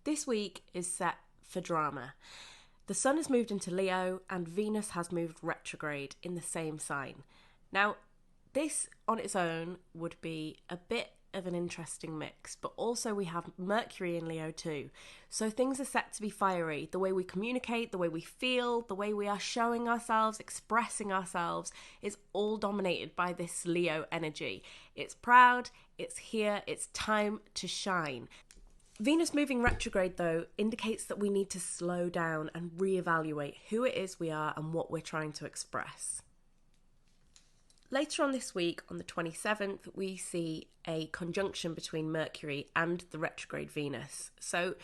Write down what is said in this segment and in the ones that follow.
This week is set for drama. The Sun has moved into Leo and Venus has moved retrograde in the same sign. Now, this on its own would be a bit of an interesting mix, but also we have Mercury in Leo too. So things are set to be fiery. The way we communicate, the way we feel, the way we are showing ourselves, expressing ourselves is all dominated by this Leo energy. It's proud, it's here, it's time to shine. Venus moving retrograde, though, indicates that we need to slow down and reevaluate who it is we are and what we're trying to express. Later on this week, on the 27th, we see a conjunction between Mercury and the retrograde Venus. So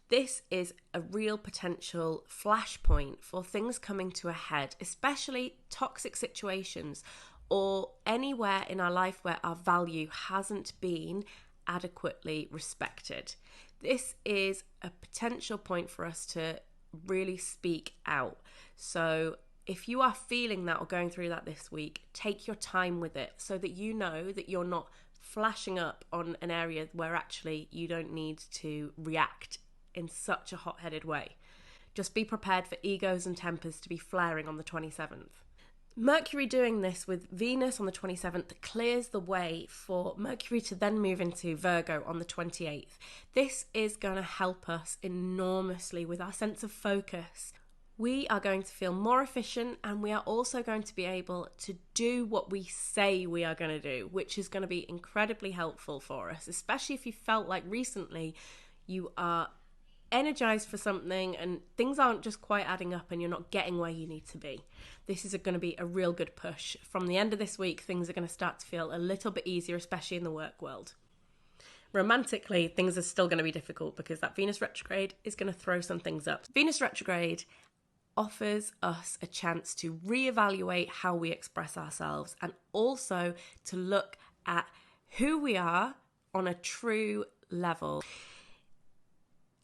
this is a real potential flashpoint for things coming to a head, especially toxic situations or anywhere in our life where our value hasn't been adequately respected. This is a potential point for us to really speak out. So if you are feeling that or going through that this week, take your time with it so that you know that you're not flashing up on an area where actually you don't need to react in such a hot-headed way. Just be prepared for egos and tempers to be flaring on the 27th. Mercury doing this with Venus on the 27th clears the way for Mercury to then move into Virgo on the 28th. This is going to help us enormously with our sense of focus. We are going to feel more efficient and we are also going to be able to do what we say we are going to do, which is going to be incredibly helpful for us, especially if you felt like recently you are energized for something and things aren't just quite adding up and you're not getting where you need to be. This is going to be a real good push. From the end of this week, things are going to start to feel a little bit easier, especially in the work world. Romantically, things are still going to be difficult because that Venus retrograde is going to throw some things up. Venus retrograde offers us a chance to reevaluate how we express ourselves and also to look at who we are on a true level.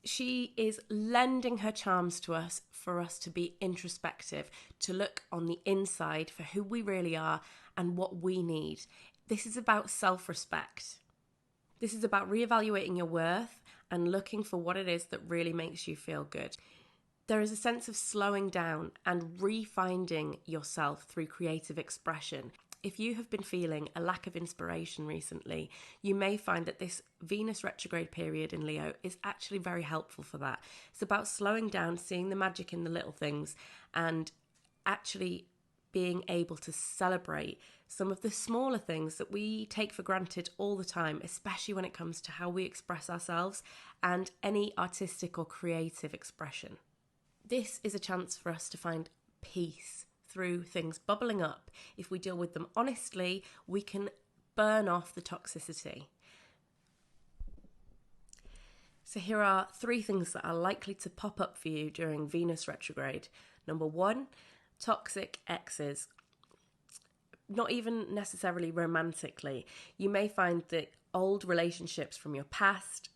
She is lending her charms to us for us to be introspective, to look on the inside for who we really are and what we need. This is about self-respect. This is about reevaluating your worth and looking for what it is that really makes you feel good. There is a sense of slowing down and refinding yourself through creative expression. If you have been feeling a lack of inspiration recently, you may find that this Venus retrograde period in Leo is actually very helpful for that. It's about slowing down, seeing the magic in the little things, and actually being able to celebrate some of the smaller things that we take for granted all the time, especially when it comes to how we express ourselves and any artistic or creative expression. This is a chance for us to find peace through things bubbling up. If we deal with them honestly, we can burn off the toxicity. So here are 3 things that are likely to pop up for you during Venus retrograde. Number 1, toxic exes. Not even necessarily romantically. You may find that old relationships from your past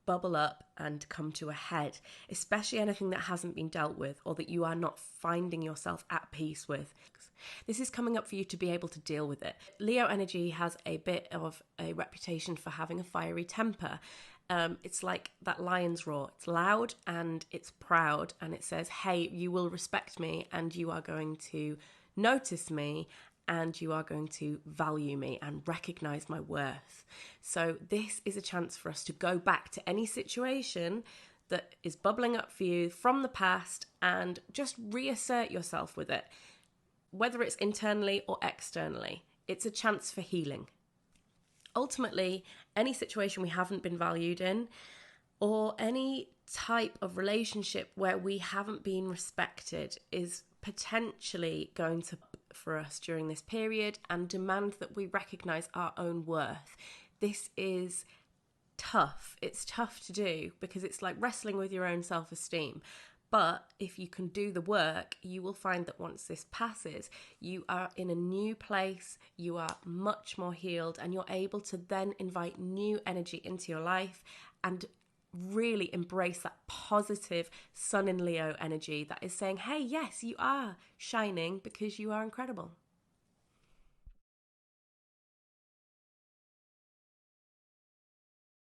bubble up and come to a head, especially anything that hasn't been dealt with or that you are not finding yourself at peace with. This is coming up for you to be able to deal with it. Leo energy has a bit of a reputation for having a fiery temper. It's like that lion's roar. It's loud and it's proud and it says, hey, you will respect me and you are going to notice me and you are going to value me and recognize my worth. So this is a chance for us to go back to any situation that is bubbling up for you from the past and just reassert yourself with it, whether it's internally or externally. It's a chance for healing. Ultimately, any situation we haven't been valued in or any type of relationship where we haven't been respected is potentially going to for us during this period and demand that we recognize our own worth. This is tough. It's tough to do because it's like wrestling with your own self-esteem. But if you can do the work, you will find that once this passes, you are in a new place, you are much more healed, and you're able to then invite new energy into your life and really embrace that positive Sun in Leo energy that is saying, hey, yes, you are shining because you are incredible.